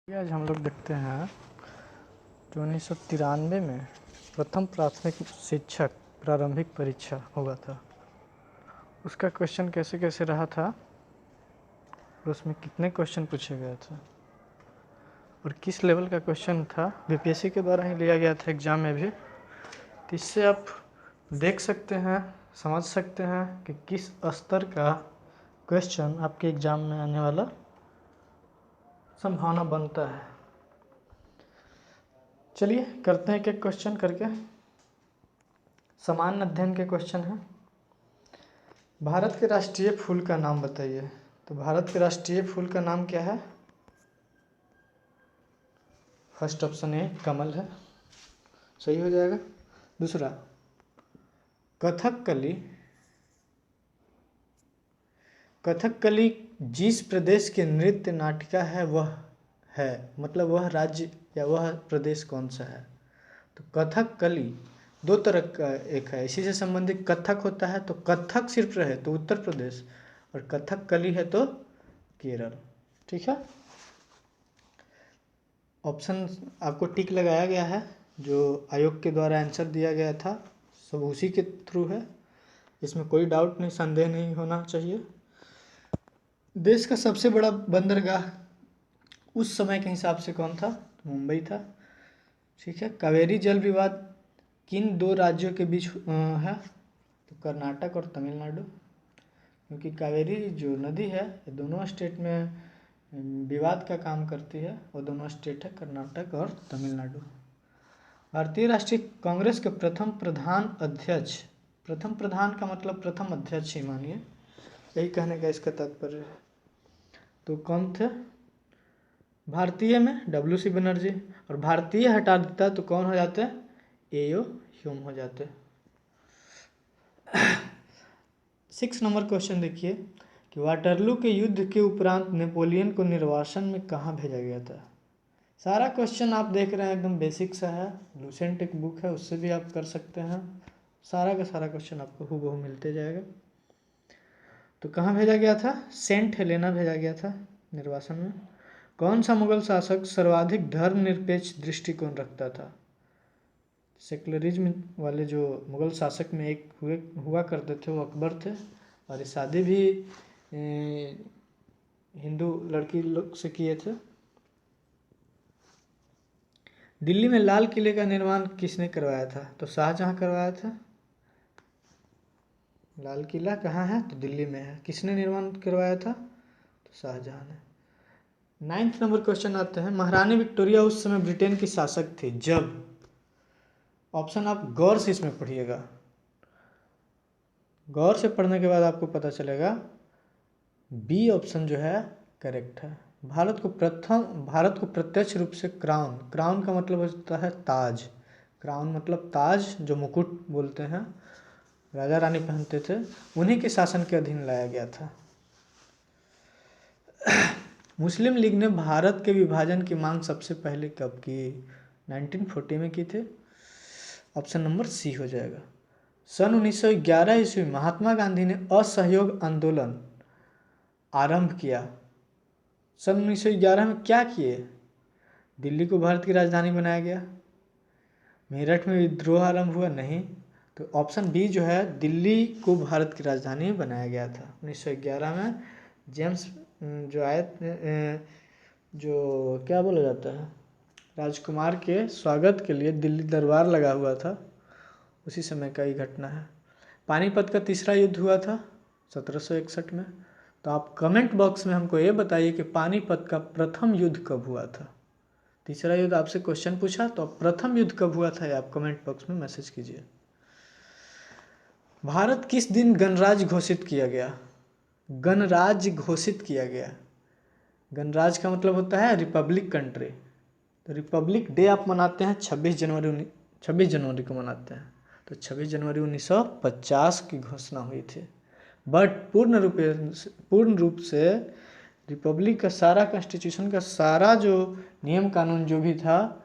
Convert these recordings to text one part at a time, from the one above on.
आज हम लोग देखते हैं जो 1993 में प्रथम प्राथमिक शिक्षक प्रारंभिक परीक्षा हुआ था, उसका क्वेश्चन कैसे कैसे रहा था और उसमें कितने क्वेश्चन पूछे गए थे और किस लेवल का क्वेश्चन था। बीपीएससी के द्वारा ही लिया गया था एग्ज़ाम में भी, तो इससे आप देख सकते हैं, समझ सकते हैं कि किस स्तर का क्वेश्चन आपके एग्ज़ाम में आने वाला संभावना बनता है। चलिए करते हैं एक एक क्वेश्चन करके। सामान्य अध्ययन के क्वेश्चन है। भारत के राष्ट्रीय फूल का नाम बताइए। तो भारत के राष्ट्रीय फूल का नाम क्या है? फर्स्ट ऑप्शन ए कमल है, सही हो जाएगा। दूसरा, कथकली। कथकली जिस प्रदेश की नृत्य नाटिका है वह है, मतलब वह राज्य या वह प्रदेश कौन सा है? तो कथकली दो तरह का एक है, इसी से संबंधित कथक होता है, तो कथक सिर्फ रहे तो उत्तर प्रदेश और कथकली है तो केरल। ठीक है, ऑप्शन आपको टिक लगाया गया है, जो आयोग के द्वारा आंसर दिया गया था सब उसी के थ्रू है, इसमें कोई डाउट नहीं, संदेह नहीं होना चाहिए। देश का सबसे बड़ा बंदरगाह उस समय के हिसाब से कौन था? तो मुंबई था। ठीक है, कावेरी जल विवाद किन दो राज्यों के बीच है? तो कर्नाटक और तमिलनाडु, क्योंकि कावेरी जो नदी है ये दोनों स्टेट में विवाद का काम करती है, और दोनों स्टेट है कर्नाटक और तमिलनाडु। भारतीय राष्ट्रीय कांग्रेस के प्रथम प्रधान अध्यक्ष, प्रथम प्रधान का मतलब प्रथम अध्यक्ष ही मानिए, यही कहने का इसका तात्पर्य है। तो कौन थे? भारतीय में डब्ल्यू.सी. बनर्जी, और भारतीय हटा देता तो कौन हो जाते? ए.ओ. ह्यूम हो जाते। 6 नंबर क्वेश्चन देखिए कि वाटरलू के युद्ध के उपरांत नेपोलियन को निर्वासन में कहाँ भेजा गया था? सारा क्वेश्चन आप देख रहे हैं एकदम बेसिक सा है, लूसेंट एक बुक है उससे भी आप कर सकते हैं, सारा का सारा क्वेश्चन आपको हूबहू मिलते जाएगा। तो कहाँ भेजा गया था? सेंट हेलेना भेजा गया था निर्वासन में। कौन सा मुगल शासक सर्वाधिक धर्मनिरपेक्ष दृष्टिकोण रखता था? सेकुलरिज्म वाले जो मुगल शासक में एक हुआ करते थे वो अकबर थे, और शादी भी हिंदू लड़की लोग से किए थे। दिल्ली में लाल किले का निर्माण किसने करवाया था? तो शाहजहां करवाया था। लाल किला कहाँ है? तो दिल्ली में है। किसने निर्माण करवाया था? तो शाहजहां ने। 9th नंबर क्वेश्चन आते हैं, महारानी विक्टोरिया उस समय ब्रिटेन की शासक थी जब, ऑप्शन आप गौर से इसमें पढ़िएगा, गौर से पढ़ने के बाद आपको पता चलेगा बी ऑप्शन जो है करेक्ट है। भारत को प्रत्यक्ष रूप से क्राउन, क्राउन का मतलब होता है ताज, क्राउन मतलब ताज, जो मुकुट बोलते हैं, राजा रानी पहनते थे, उन्हीं के शासन के अधीन लाया गया था। मुस्लिम लीग ने भारत के विभाजन की मांग सबसे पहले कब की? 1940 में की थी। ऑप्शन नंबर सी हो जाएगा। सन 1911 ईस्वी महात्मा गांधी ने असहयोग आंदोलन आरंभ किया। सन 1911 में क्या किए? दिल्ली को भारत की राजधानी बनाया गया। मेरठ में विद्रोह आरंभ हुआ? नहीं। तो ऑप्शन बी जो है, दिल्ली को भारत की राजधानी बनाया गया था 1911 में। जेम्स जो आए, जो क्या बोला जाता है, राजकुमार के स्वागत के लिए दिल्ली दरबार लगा हुआ था, उसी समय का ही घटना है। पानीपत का तीसरा युद्ध हुआ था 1761 में। तो आप कमेंट बॉक्स में हमको ये बताइए कि पानीपत का प्रथम युद्ध कब हुआ था। तीसरा युद्ध आपसे क्वेश्चन पूछा, तो आप प्रथम युद्ध कब हुआ था आप कमेंट बॉक्स में मैसेज कीजिए। भारत किस दिन गणराज्य घोषित किया गया? गणराज्य घोषित किया गया, गणराज्य का मतलब होता है रिपब्लिक कंट्री। तो रिपब्लिक डे आप मनाते हैं 26 जनवरी को मनाते हैं। तो 26 जनवरी 1950 की घोषणा हुई थी। बट पूर्ण रूप से रिपब्लिक का सारा कॉन्स्टिट्यूशन का सारा जो नियम कानून जो भी था,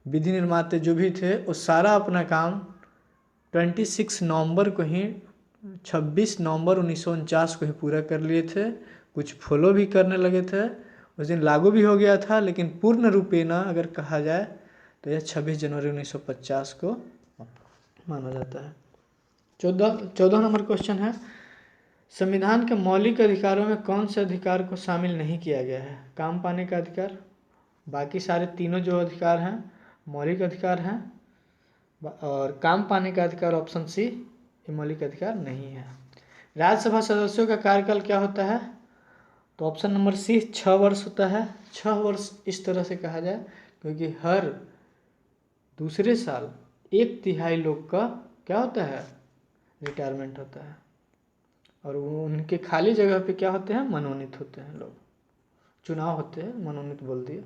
विधि निर्माता जो भी थे, वो सारा अपना काम 26 नवंबर को ही 26 नवंबर 1949 को ही पूरा कर लिए थे। कुछ फॉलो भी करने लगे थे, उस दिन लागू भी हो गया था, लेकिन पूर्ण रूपेण अगर कहा जाए तो यह 26 जनवरी 1950 को माना जाता है। 14 नंबर क्वेश्चन है, संविधान के मौलिक अधिकारों में कौन से अधिकार को शामिल नहीं किया गया है? काम पाने का अधिकार, बाकी सारे तीनों जो अधिकार हैं मौलिक अधिकार हैं, और काम पाने का अधिकार ऑप्शन सी ये मौलिक अधिकार नहीं है। राज्यसभा सदस्यों का कार्यकाल क्या होता है? तो ऑप्शन नंबर सी 6 वर्ष होता है। 6 वर्ष इस तरह से कहा जाए क्योंकि हर दूसरे साल 1/3 लोग का क्या होता है? रिटायरमेंट होता है, और वो उनके खाली जगह पे क्या होते हैं? मनोनीत होते हैं लोग, चुनाव होते हैं, मनोनीत बोल दिए।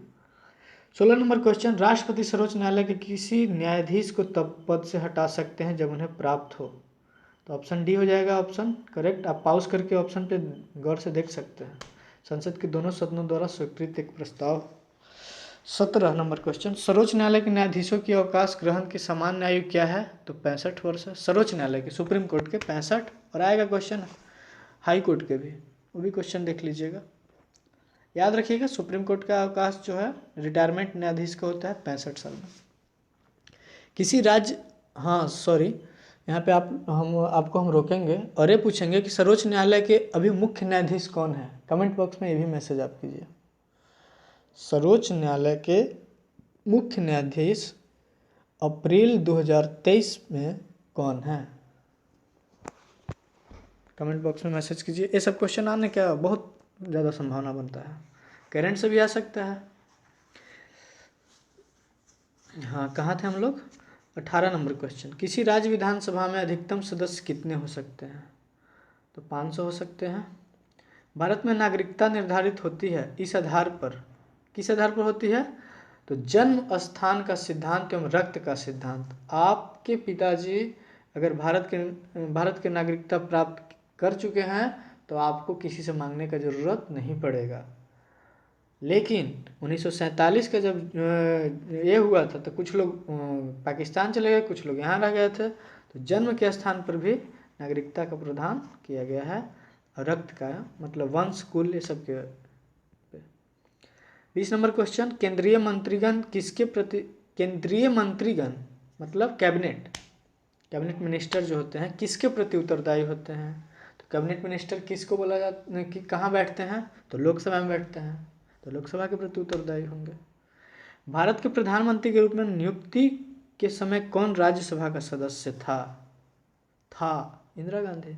16 नंबर क्वेश्चन, राष्ट्रपति सर्वोच्च न्यायालय के किसी न्यायाधीश को तब पद से हटा सकते हैं जब उन्हें प्राप्त हो? तो ऑप्शन डी हो जाएगा ऑप्शन करेक्ट। आप पॉज करके ऑप्शन पे गौर से देख सकते हैं। संसद के दोनों सदनों द्वारा स्वीकृत एक प्रस्ताव। 17 नंबर क्वेश्चन, सर्वोच्च न्यायालय के न्यायाधीशों की अवकाश ग्रहण की सामान्य आयु क्या है? तो 65 वर्ष है। सर्वोच्च न्यायालय के, सुप्रीम कोर्ट के 65। और आएगा क्वेश्चन हाई कोर्ट के भी, वो भी क्वेश्चन देख लीजिएगा। याद रखिएगा सुप्रीम कोर्ट का अवकाश जो है रिटायरमेंट न्यायाधीश का होता है 65 साल में। किसी राज्य, हाँ सॉरी, यहाँ पे आपको हम रोकेंगे और ये पूछेंगे कि सर्वोच्च न्यायालय के अभी मुख्य न्यायाधीश कौन है? कमेंट बॉक्स में ये भी मैसेज आप कीजिए। सर्वोच्च न्यायालय के मुख्य न्यायाधीश अप्रैल 2023 में कौन है? कमेंट बॉक्स में मैसेज कीजिए। ये सब क्वेश्चन आने का बहुत ज़्यादा संभावना बनता है, करंट से भी आ सकता है। हाँ, कहाँ थे हम लोग? 18 नंबर क्वेश्चन, किसी राज्य विधानसभा में अधिकतम सदस्य कितने हो सकते हैं? तो 500 हो सकते हैं। भारत में नागरिकता निर्धारित होती है इस आधार पर, किस आधार पर होती है? तो जन्म स्थान का सिद्धांत एवं रक्त का सिद्धांत। आपके पिताजी अगर भारत के नागरिकता प्राप्त कर चुके हैं तो आपको किसी से मांगने का ज़रूरत नहीं पड़ेगा। लेकिन 1947 का जब ये हुआ था तो कुछ लोग पाकिस्तान चले गए, कुछ लोग यहाँ रह गए थे, तो जन्म के स्थान पर भी नागरिकता का प्रावधान किया गया है, और रक्त का मतलब वंश, कुल, ये सब के। 20 नंबर क्वेश्चन, केंद्रीय मंत्रीगण मतलब कैबिनेट मिनिस्टर जो होते हैं किसके प्रति उत्तरदायी होते हैं? तो कैबिनेट मिनिस्टर किसको बोला जाता है कि कहाँ बैठते हैं? तो लोकसभा में बैठते हैं, तो लोकसभा के प्रति उत्तरदायी होंगे। भारत के प्रधानमंत्री के रूप में नियुक्ति के समय कौन राज्यसभा का सदस्य था? इंदिरा गांधी।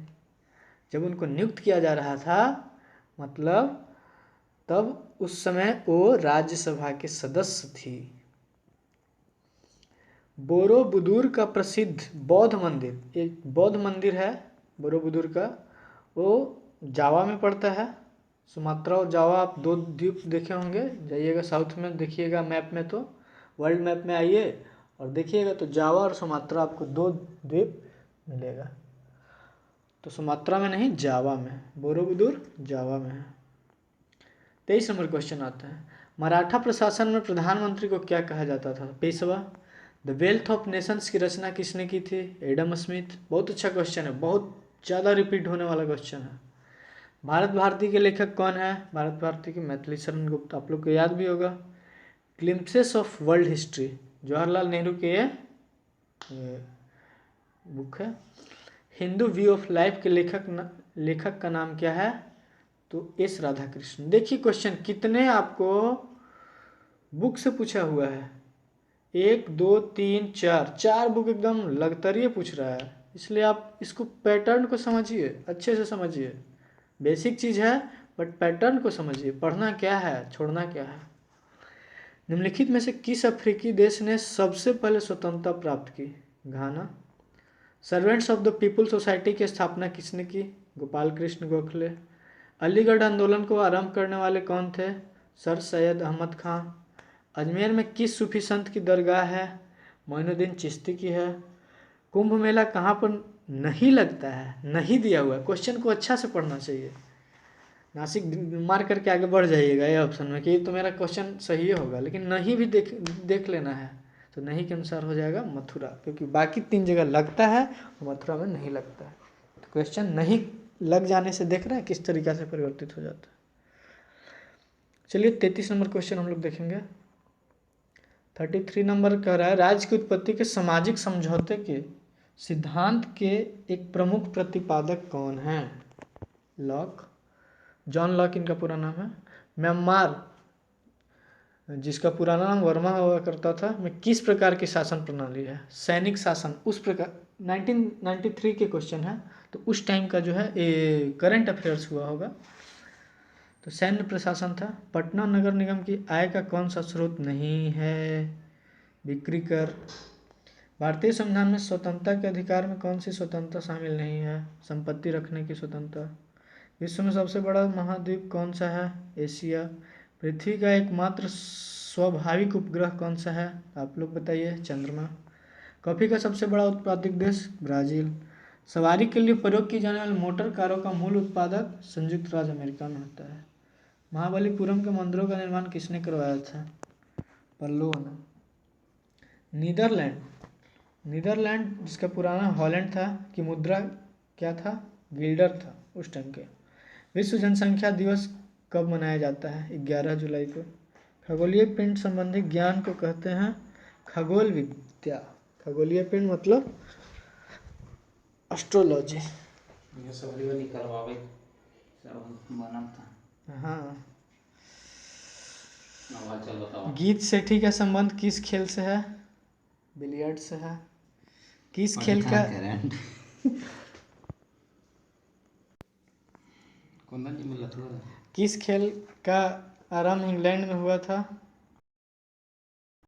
जब उनको नियुक्त किया जा रहा था मतलब तब उस समय वो राज्यसभा के सदस्य थी। बोरोबुदुर का प्रसिद्ध बौद्ध मंदिर, एक बौद्ध मंदिर है बोरोबुदुर का, वो जावा में पड़ता है। सुमात्रा और जावा आप 2 द्वीप देखे होंगे, जाइएगा साउथ में देखिएगा मैप में, तो वर्ल्ड मैप में आइए और देखिएगा तो जावा और सुमात्रा आपको 2 द्वीप मिलेगा। तो सुमात्रा में नहीं, जावा में, बोरोबुदुर जावा में है। 23 नंबर क्वेश्चन आता है, मराठा प्रशासन में प्रधानमंत्री को क्या कहा जाता था? Peshwa. The wealth of Nations की रचना किसने की थी? Adam Smith. बहुत अच्छा क्वेश्चन है, बहुत ज़्यादा रिपीट होने वाला क्वेश्चन है। भारत भारती के लेखक कौन है? भारत भारती के मैथिली शरण गुप्त, आप लोग को याद भी होगा। Glimpses of world history, Jawaharlal Nehru के ये बुक है। हिंदू व्यू ऑफ लाइफ के लेखक का नाम क्या है? तो एस राधाकृष्ण। देखिए क्वेश्चन कितने आपको बुक से पूछा हुआ है, 1 2 3 4 बुक एकदम लगतरिए पूछ रहा है, इसलिए आप इसको पैटर्न को समझिए, अच्छे से समझिए। बेसिक चीज़ है बट पैटर्न को समझिए, पढ़ना क्या है छोड़ना क्या है। निम्नलिखित में से किस अफ्रीकी देश ने सबसे पहले स्वतंत्रता प्राप्त की? Ghana. Servants of the people society की स्थापना किसने की? गोपाल कृष्ण गोखले। अलीगढ़ आंदोलन को आरंभ करने वाले कौन थे? सर सैयद अहमद खां। अजमेर में किस सूफी संत की दरगाह है? मोइनुद्दीन चिश्ती की है। कुंभ मेला कहाँ पर नहीं लगता है? नहीं दिया हुआ है, क्वेश्चन को अच्छा से पढ़ना चाहिए। नासिक मार करके आगे बढ़ जाइएगा ये ऑप्शन में कि तो मेरा क्वेश्चन सही होगा, लेकिन नहीं भी देख लेना है, तो नहीं के अनुसार हो जाएगा मथुरा, क्योंकि बाकी 3 जगह लगता है और मथुरा में नहीं लगता है। तो क्वेश्चन नहीं लग जाने से देख रहे हैं किस तरीक़ा से परिवर्तित हो जाता है। चलिए 33 नंबर क्वेश्चन हम लोग देखेंगे। 33 नंबर कह रहा है, राज्य की उत्पत्ति के सामाजिक समझौते के सिद्धांत के एक प्रमुख प्रतिपादक कौन है? लॉक, जॉन लॉक इनका पूरा नाम है। म्यांमार, जिसका पुराना नाम वर्मा हुआ करता था, में किस प्रकार की शासन प्रणाली है? सैनिक शासन। उस प्रकार 1993 के क्वेश्चन है, तो उस टाइम का जो है करंट अफेयर्स हुआ होगा, तो सैन्य प्रशासन था। पटना नगर निगम की आय का कौन सा स्रोत नहीं है? बिक्री कर। भारतीय संविधान में स्वतंत्रता के अधिकार में कौन सी स्वतंत्रता शामिल नहीं है? संपत्ति रखने की स्वतंत्रता। विश्व में सबसे बड़ा महाद्वीप कौन सा है? एशिया। पृथ्वी का एकमात्र स्वाभाविक उपग्रह कौन सा है? आप लोग बताइए। चंद्रमा। कॉफी का सबसे बड़ा उत्पादक देश? ब्राजील। सवारी के लिए प्रयोग की जाने वाली मोटर कारों का मूल उत्पादक संयुक्त राज्य अमेरिका में होता है। महाबलीपुरम के मंदिरों का निर्माण किसने करवाया था? पल्लवों ने। नीदरलैंड, नीदरलैंड जिसका पुराना हॉलैंड था, की मुद्रा क्या था? गिल्डर था उस टाइम के। विश्व जनसंख्या दिवस कब मनाया जाता है? 11 जुलाई को। खगोलीय पिंड संबंधी ज्ञान को कहते हैं खगोल विद्या। खगोलीय पिंड मतलब एस्ट्रोलॉजी। ये सब नहीं करवावे सब बनल था। हाँ। चल बताओ। गीत से ठीक है संबंध किस खेल से है? बिलियर्ड से है। किस खेल का कौन जी मिला था? किस खेल का आरंभ इंग्लैंड में हुआ था?